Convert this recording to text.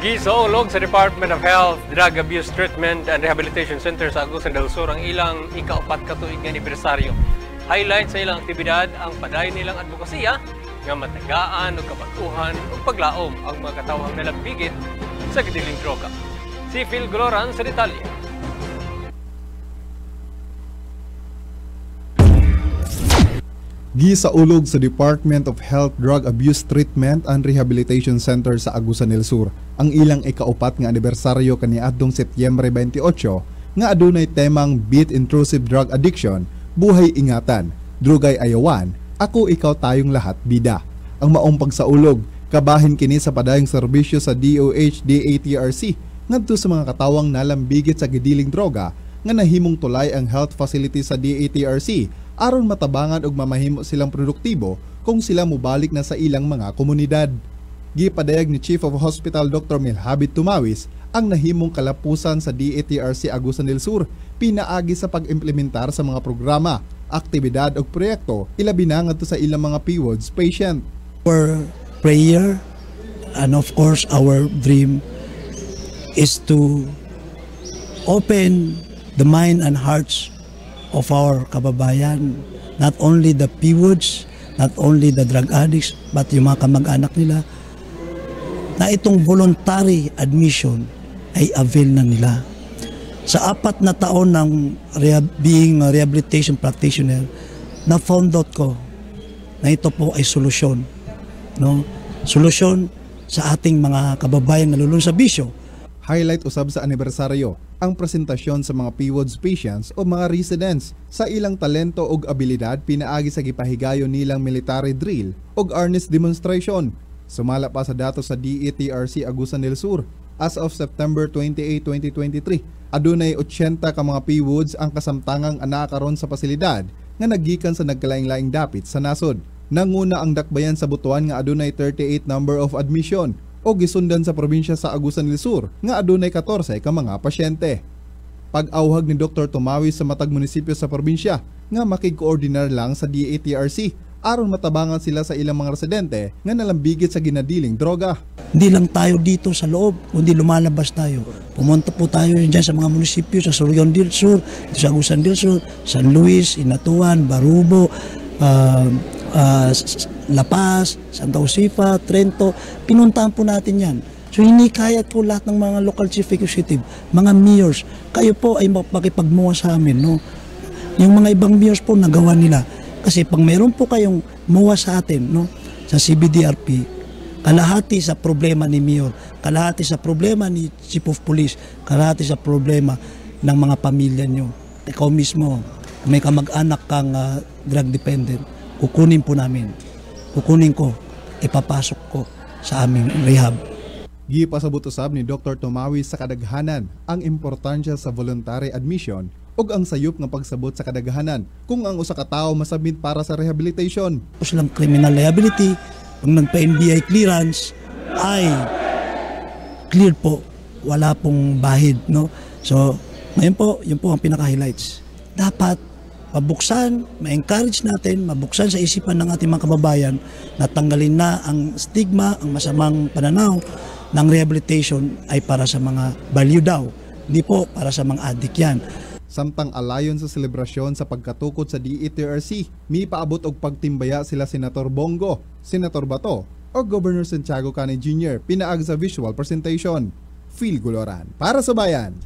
Gisaulog sa Department of Health, Drug Abuse Treatment and Rehabilitation Center sa Agusan del Sur ang ilang ika-4 ka tuig nga anibersaryo. Highlight sa ilang aktibidad ang padayon nilang advokasya nga matagaan o kabatuhan o paglaom ang mga katawhang nalambigit sa gadiling droga. Si Phil Gloran sa detalye. Gisaulog sa Department of Health, Drug Abuse Treatment and Rehabilitation Center sa Agusan del Sur ang ilang ika-4 nga anibersaryo kaniadtong Setyembre 28 nga adunay temang Beat Intrusive Drug Addiction, Buhay Ingatan, Drugay Ayawan, Ako Ikaw Tayong Lahat Bida. Ang maong pagsaulog kabahin kini sa padayong serbisyo sa DOH DATRC ngadto sa mga katawang nalambigit sa gidiling droga nga nahimong tulay ang health facility sa DATRC aron matabangan og mamahimo silang produktibo kung sila mobalik na sa ilang mga komunidad. Gipadayag ni Chief of Hospital Dr. Milhabit Tumawis ang nahimong kalapusan sa DATRC Agusan del Sur pinaagi sa pag-implementar sa mga programa, aktibidad ug proyekto ilabi na ngadto sa ilang mga PWODs patient. Our prayer and of course our dream is to open the mind and hearts of our kababayan, not only the PWODs, not only the drug addicts, but yung mga kamag-anak nila, na itong voluntary admission ay avail na nila. Sa 4 na taon ng being a rehabilitation practitioner, na-found out ko na ito po ay solusyon. No? Solusyon sa ating mga kababayan na lulong sa bisyo. Highlight usab sa anibersaryo ang presentasyon sa mga PWODs patients o mga residents sa ilang talento ug abilidad pinaagi sa gipahigayon nilang military drill ug arnis demonstration. Sumala pa sa datos sa DATRC Agusan del Sur, as of September 28, 2023, adunay 80 ka mga PWODs ang kasamtangang ana karon sa pasilidad nga naggikan sa nagkalaing-laing dapit sa nasod. Nanguna ang dakbayan sa Butuan nga adunay 38 number of admission o gisundan sa probinsya sa Agusan del Sur nga adunay 14 ka mga pasyente. Pag-awhag ni Dr. Tumawis sa matag munisipyo sa probinsya nga makig-coordinar lang sa DATRC aron matabangan sila sa ilang mga residente nga nalambigit sa ginadiling droga. Hindi lang tayo dito sa loob, kundi lumalabas tayo. Pumunta po tayo dyan sa mga munisipyo, sa Surigao del Sur, sa Agusan del Sur, San Luis, Inatuan, Barubo, La Paz, Santa Josefa, Trento, pinuntahan po natin yan. So hindi kaya po lahat ng mga local chief executive, mga mayors, kayo po ay makipagmuha sa amin. No? Yung mga ibang mayors po nagawa nila. Kasi pag mayroon po kayong muha sa atin, no? Sa CBDRP, kalahati sa problema ni mayor, kalahati sa problema ni chief of police, kalahati sa problema ng mga pamilya nyo. Ikaw mismo, may kamag-anak kang drug dependent, kukunin po namin. Kukunin ko, ipapasok ko sa aming rehab. Gipasabot usab ni Dr. Tumawis sa kadaghanan ang importansya sa voluntary admission ug ang sayop nga pagsabot sa kadaghanan kung ang usa ka tawo masabit para sa rehabilitation. Silang criminal liability, pag nagpa-NBI clearance ay clear po, wala pong bahid, no? So, ngayon po, yun po ang pinaka-highlights. Dapat mabuksan, ma-encourage natin, mabuksan sa isipan ng ating mga kababayan na tanggalin na ang stigma, ang masamang pananaw ng rehabilitation ay para sa mga value daw. Hindi po para sa mga addict yan. Samtang alayon sa selebrasyon sa pagkatukod sa DATRC, may paabot og pagtimbaya sila Senator Bongo, Senator Bato o Governor Santiago Canay Jr. pinaag sa visual presentation. Phil Gloran para sa Bayan.